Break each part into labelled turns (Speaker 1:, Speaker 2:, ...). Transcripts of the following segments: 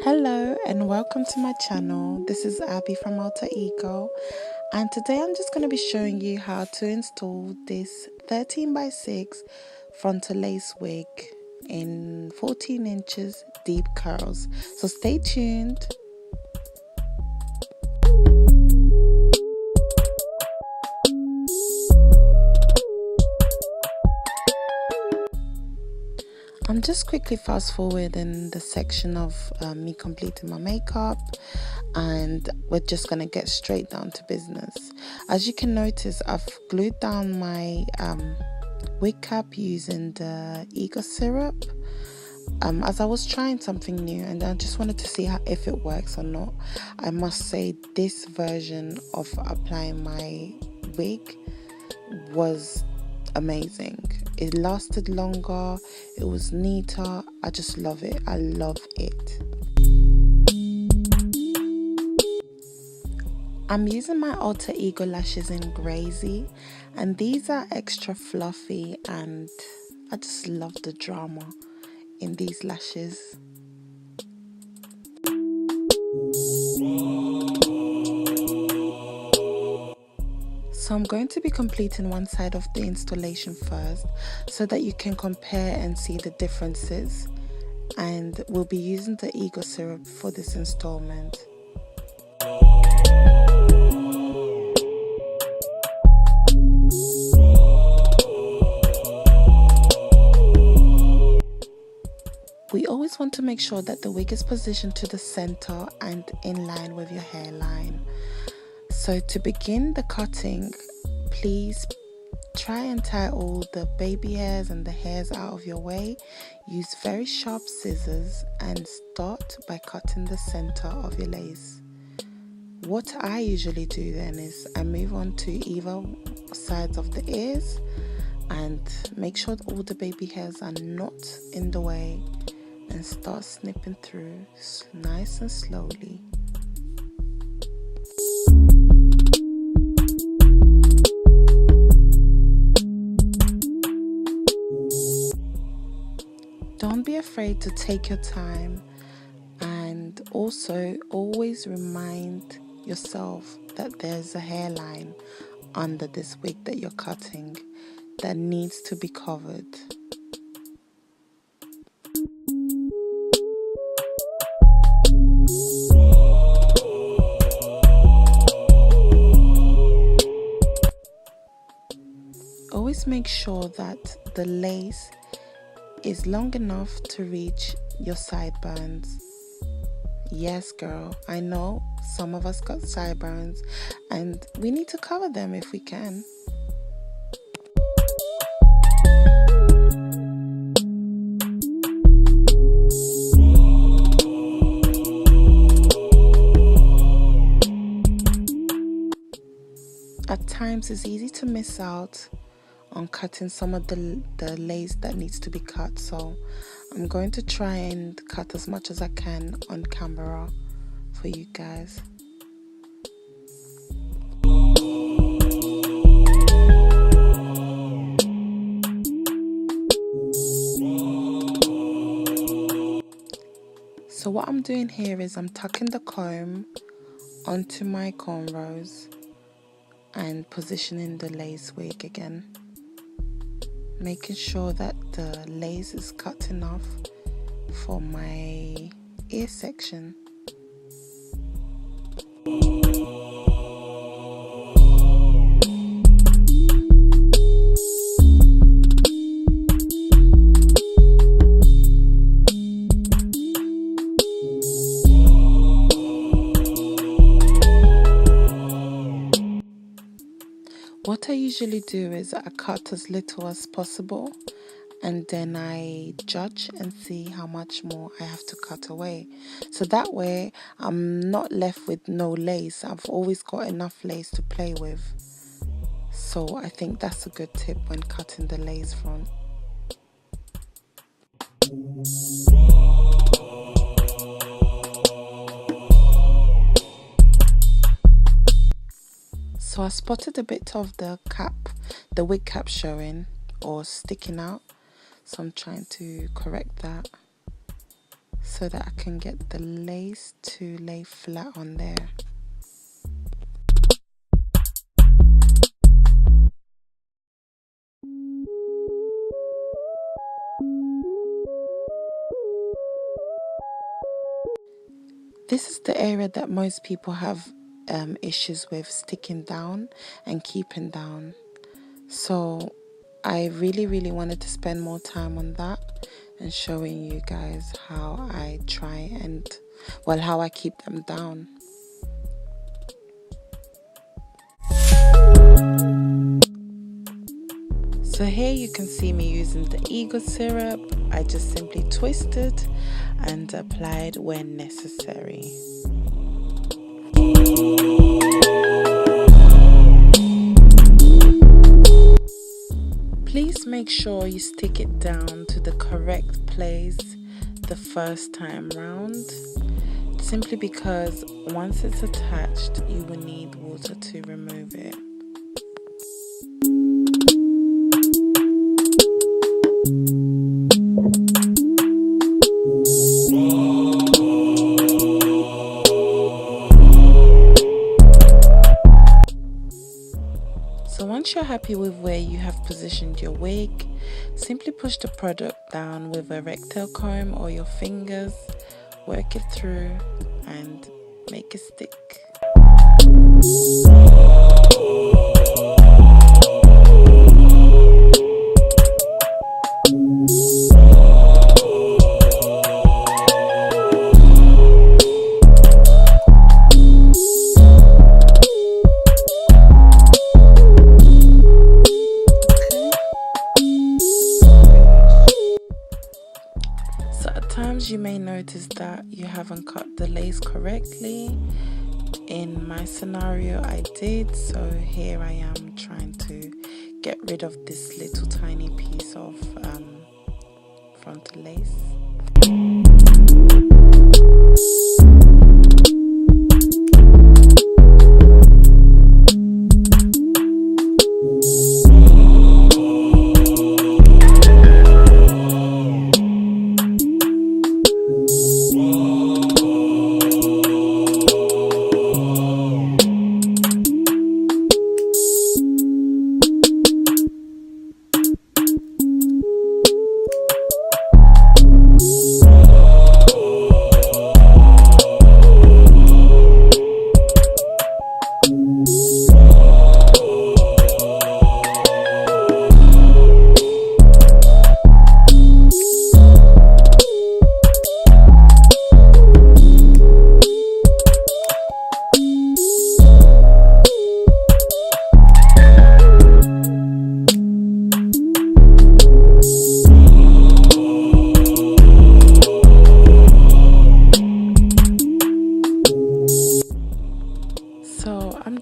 Speaker 1: Hello and welcome to my channel. This is Abby from Atalterego, and today I'm just going to be showing you how to install this 13x6 frontal lace wig in 14 inches deep curls. So stay tuned. I'm just quickly fast forwarding the section of me completing my makeup, and we're just going to get straight down to business. As you can notice, I've glued down my wig cap using the EgoSyrup. As I was trying something new and I just wanted to see if it works or not. I must say this version of applying my wig was amazing. It lasted longer, it was neater. I just love it. I love it. I'm using my alter ego lashes in Grazzy, and these are extra fluffy, and I just love the drama in these lashes. So I'm going to be completing one side of the installation first so that you can compare and see the differences, and we'll be using the EgoSyrup for this installment. We always want to make sure that the wig is positioned to the center and in line with your hairline. So to begin the cutting, please try and tie all the baby hairs and the hairs out of your way. Use very sharp scissors and start by cutting the center of your lace. What I usually do then is I move on to either sides of the ears and make sure that all the baby hairs are not in the way, and start snipping through nice and slowly. Don't be afraid to take your time, and also always remind yourself that there's a hairline under this wig that you're cutting that needs to be covered. Always make sure that the lace is long enough to reach your sideburns. Yes, girl, I know some of us got sideburns and we need to cover them if we can. At times it's easy to miss out on cutting some of the lace that needs to be cut, so I'm going to try and cut as much as I can on camera for you guys. So what I'm doing here is I'm tucking the comb onto my cornrows and positioning the lace wig again, making sure that the lace is cut enough for my ear section. What I usually do is I cut as little as possible, and then I judge and see how much more I have to cut away. So that way I'm not left with no lace. I've always got enough lace to play with. So I think that's a good tip when cutting the lace front. So I spotted a bit of the wig cap showing or sticking out, so I'm trying to correct that. so that I can get the lace to lay flat on there. This is the area that most people have issues with sticking down and keeping down. So I really wanted to spend more time on that and showing you guys how I try and, well, how I keep them down. So here you can see me using the EgoSyrup. I just simply twisted and applied when necessary. Please make sure you stick it down to the correct place the first time round, simply because once it's attached you will need water to remove it. So once you're happy with where you have positioned your wig, simply push the product down with a rectangle comb or your fingers, work it through and make it stick. You may notice that you haven't cut the lace correctly. In my scenario I did, so here I am trying to get rid of this little tiny piece of frontal lace.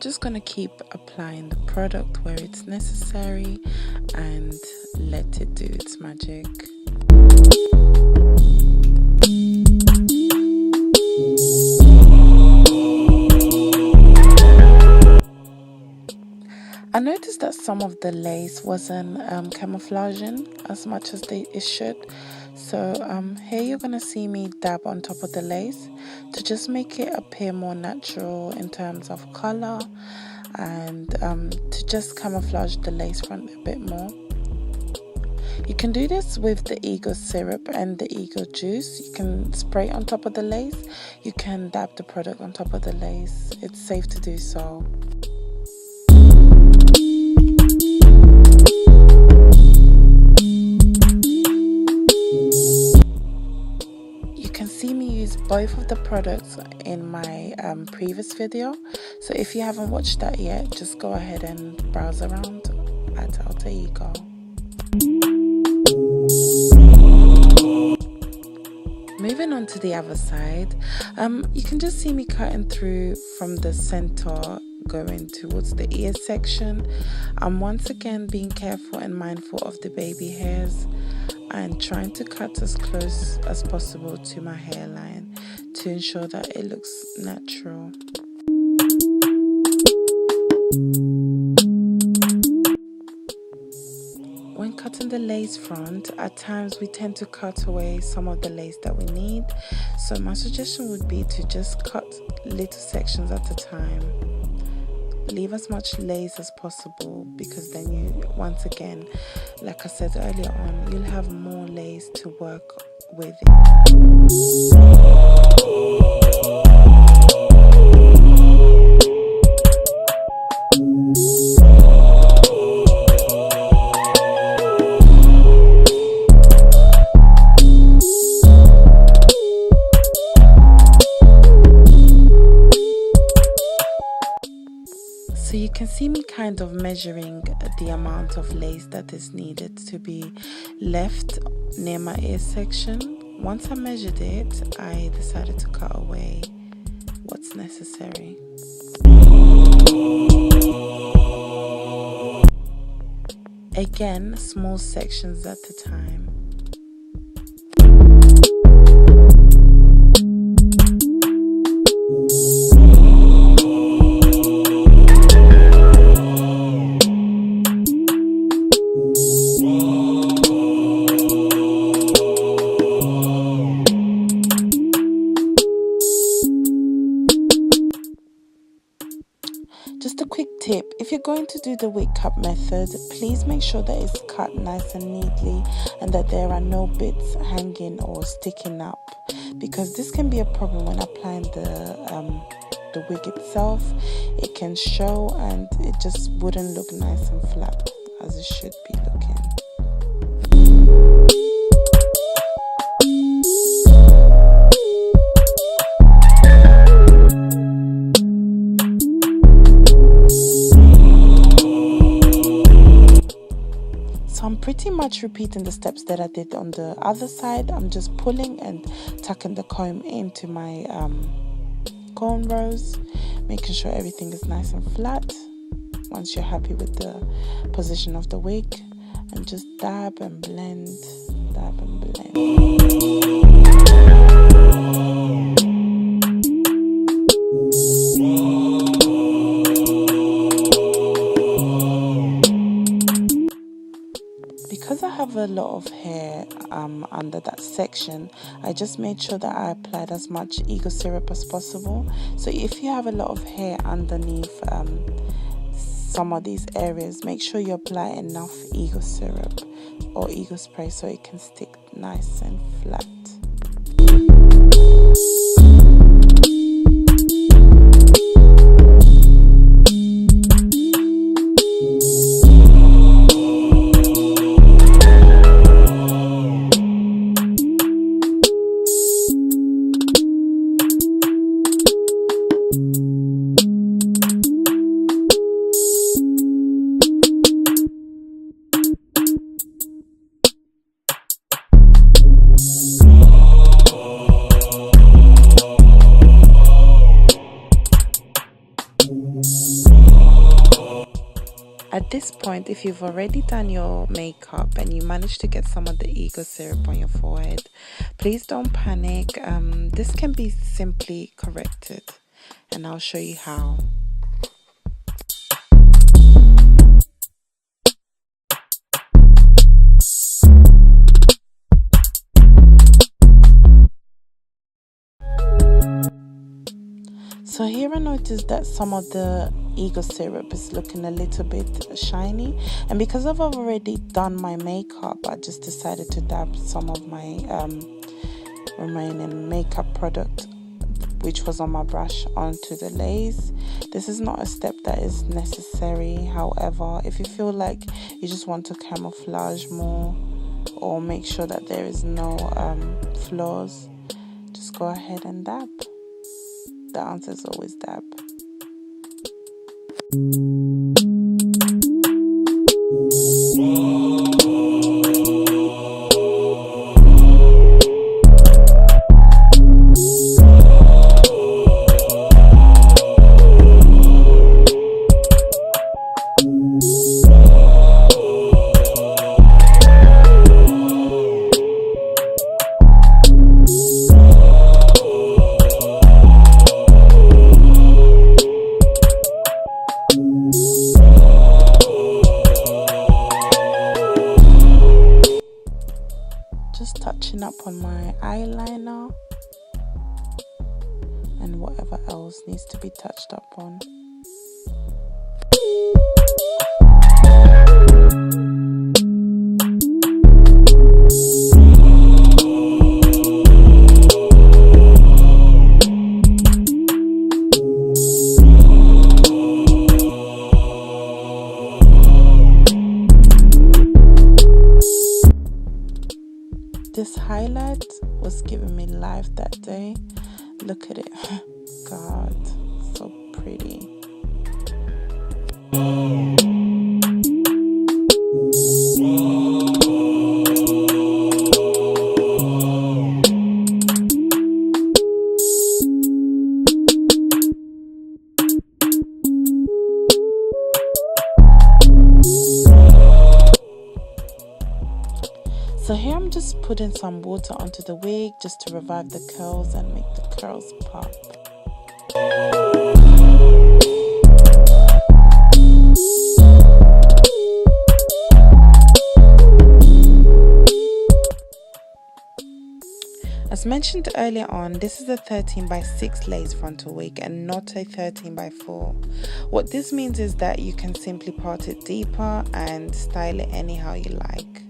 Speaker 1: Just going to keep applying the product where it's necessary and let it do its magic. I noticed that some of the lace wasn't camouflaging as much as it should. So here you're going to see me dab on top of the lace to just make it appear more natural in terms of color and to just camouflage the lace front a bit more. You can do this with the EgoSyrup and the Ego juice. You can spray it on top of the lace. You can dab the product on top of the lace. It's safe to do so. See me use both of the products in my previous video, so if you haven't watched that yet, just go ahead and browse around at Atalterego. Moving on to the other side, you can just see me cutting through from the center going towards the ear section. I'm once again being careful and mindful of the baby hairs and trying to cut as close as possible to my hairline to ensure that it looks natural. When when cutting the lace front, at times we tend to cut away some of the lace that we need. So my suggestion would be to just cut little sections at a time. Leave as much lace as possible, because then you, once again, like I said earlier on, you'll have more lace to work with. So you can see me kind of measuring the amount of lace that is needed to be left near my ear section. Once I measured it, I decided to cut away what's necessary. Again, small sections at a time. Just a quick tip, if you're going to do the wig cut method, please make sure that it's cut nice and neatly and that there are no bits hanging or sticking up, because this can be a problem when applying the wig itself. It can show and it just wouldn't look nice and flat as it should be looking. So I'm pretty much repeating the steps that I did on the other side. I'm just pulling and tucking the comb into my cornrows, making sure everything is nice and flat. Once you're happy with the position of the wig, and just dab and blend, dab and blend. Because I have a lot of hair under that section, I just made sure that I applied as much EgoSyrup as possible. So if you have a lot of hair underneath some of these areas, make sure you apply enough EgoSyrup or Ego Spray so it can stick nice and flat. At this point, if you've already done your makeup and you manage to get some of the EgoSyrup on your forehead, please don't panic. This can be simply corrected, and I'll show you how. So here I noticed that some of the EgoSyrup is looking a little bit shiny, and because I've already done my makeup, I just decided to dab some of my remaining makeup product, which was on my brush, onto the lace. This is not a step that is necessary. However, if you feel like you just want to camouflage more or make sure that there is no flaws, just go ahead and dab. The answer is always dab. and whatever else needs to be touched up on. This highlight was giving me life that day. Look at it. God, so pretty. So here I'm just putting some water onto the wig just to revive the curls and make the curls pop. As mentioned earlier on, this is a 13x6 lace frontal wig and not a 13x4. What this means is that you can simply part it deeper and style it anyhow you like.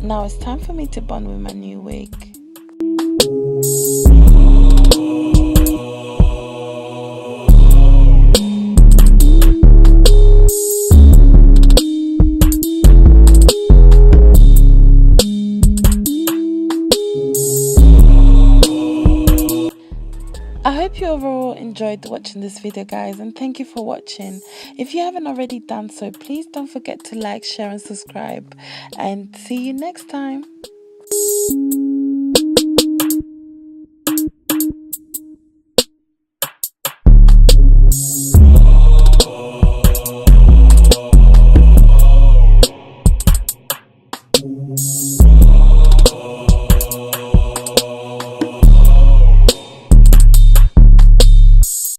Speaker 1: Now it's time for me to bond with my new wig. I hope you overall enjoyed watching this video, guys, and thank you for watching. If you haven't already done so, please don't forget to like, share and subscribe, and see you next time.